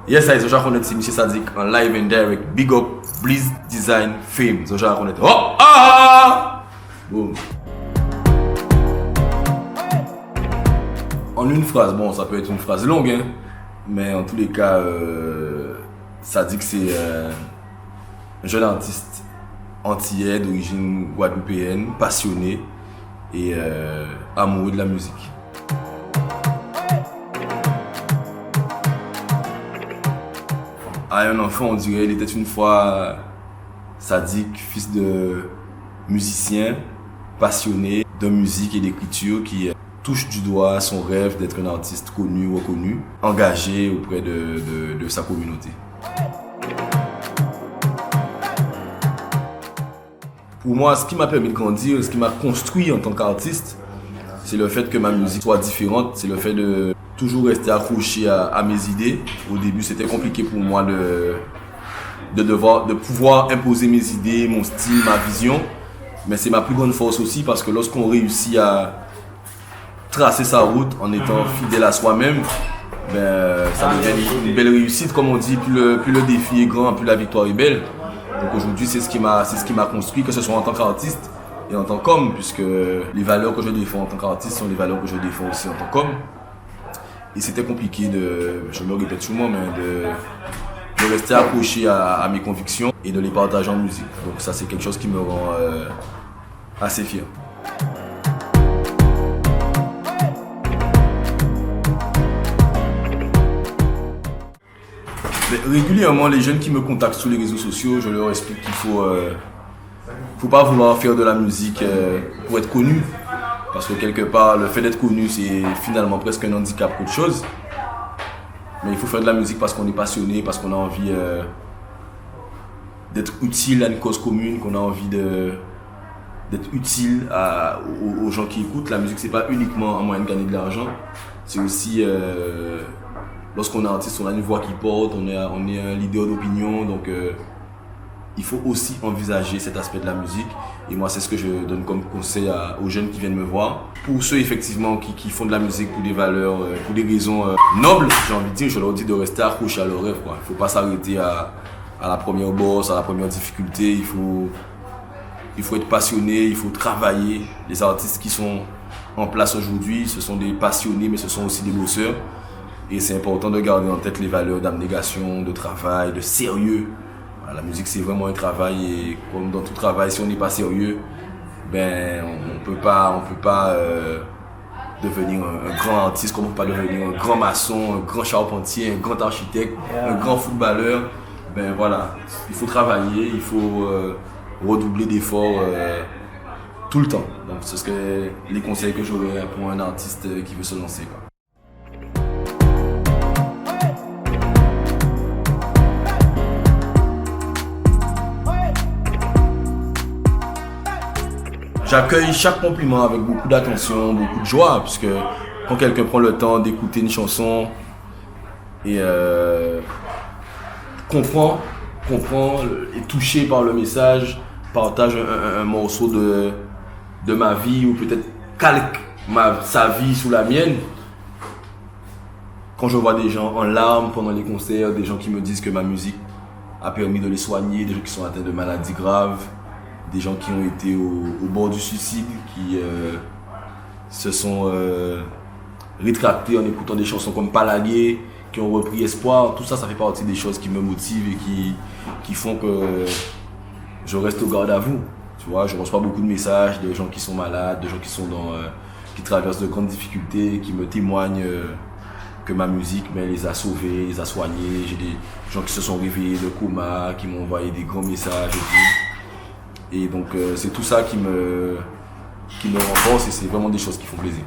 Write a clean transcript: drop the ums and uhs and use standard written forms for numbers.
Yes, ça, je connais M. Sadik en live and direct. Big up, Bliss Design Fame. Je connais. Oh! Ah! Boom. En une phrase, bon, ça peut être une phrase longue, hein, mais en tous les cas, Sadik, c'est un jeune artiste antillais d'origine guadeloupéenne, passionné et amoureux de la musique. À un enfant, on dirait, il était une fois Sadik, fils de musicien, passionné de musique et d'écriture qui touche du doigt son rêve d'être un artiste connu, reconnu, engagé auprès de sa communauté. Pour moi, ce qui m'a permis de grandir, ce qui m'a construit en tant qu'artiste, c'est le fait que ma musique soit différente, c'est le fait de toujours rester accroché à mes idées. Au début, c'était compliqué pour moi de pouvoir imposer mes idées, mon style, ma vision. Mais c'est ma plus grande force aussi parce que lorsqu'on réussit à tracer sa route en étant fidèle à soi-même, ben, ça devient une belle réussite. Comme on dit, plus le défi est grand, plus la victoire est belle. Donc aujourd'hui, c'est ce qui m'a construit, que ce soit en tant qu'artiste et en tant qu'homme, puisque les valeurs que je défends en tant qu'artiste sont les valeurs que je défends aussi en tant qu'homme. Et c'était compliqué je me répète souvent, mais de rester accroché à mes convictions et de les partager en musique. Donc ça, c'est quelque chose qui me rend assez fier. Mais régulièrement, les jeunes qui me contactent sur les réseaux sociaux, je leur explique qu'il faut pas vouloir faire de la musique pour être connu. Parce que quelque part, le fait d'être connu, c'est finalement presque un handicap qu'autre chose. Mais il faut faire de la musique parce qu'on est passionné, parce qu'on a envie d'être utile à une cause commune, qu'on a envie d'être utile aux gens qui écoutent. La musique, c'est pas uniquement un moyen de gagner de l'argent. C'est aussi, lorsqu'on est artiste, on a une voix qui porte, on est un leader d'opinion. Donc, il faut aussi envisager cet aspect de la musique. Et moi, c'est ce que je donne comme conseil aux jeunes qui viennent me voir. Pour ceux, effectivement, qui font de la musique pour des valeurs, pour des raisons nobles, j'ai envie de dire, je leur dis de rester accrochés à leur rêve, quoi. Il ne faut pas s'arrêter à la première bosse, à la première difficulté. Il faut être passionné, il faut travailler. Les artistes qui sont en place aujourd'hui, ce sont des passionnés, mais ce sont aussi des bosseurs. Et c'est important de garder en tête les valeurs d'abnégation, de travail, de sérieux. La musique, c'est vraiment un travail et comme dans tout travail, si on n'est pas sérieux, ben, on peut pas devenir un grand artiste, comme on peut pas devenir un grand maçon, un grand charpentier, un grand architecte, un grand footballeur. Ben voilà, il faut travailler, il faut redoubler d'efforts tout le temps. Donc c'est les conseils que j'aurais pour un artiste qui veut se lancer, quoi. J'accueille chaque compliment avec beaucoup d'attention, beaucoup de joie, puisque quand quelqu'un prend le temps d'écouter une chanson et comprend, est touché par le message, partage un morceau de ma vie ou peut-être calque sa vie sous la mienne. Quand je vois des gens en larmes pendant les concerts, des gens qui me disent que ma musique a permis de les soigner, des gens qui sont atteints de maladies graves, des gens qui ont été au bord du suicide, qui se sont rétractés en écoutant des chansons comme Palaguer, qui ont repris espoir. Tout ça, ça fait partie des choses qui me motivent et qui font que je reste au garde à vous. Tu vois, je reçois beaucoup de messages de gens qui sont malades, de gens qui traversent de grandes difficultés, qui me témoignent que ma musique les a sauvés, les a soignés. J'ai des gens qui se sont réveillés de coma, qui m'ont envoyé des grands messages et tout. Et donc c'est tout ça qui me renforce et c'est vraiment des choses qui font plaisir.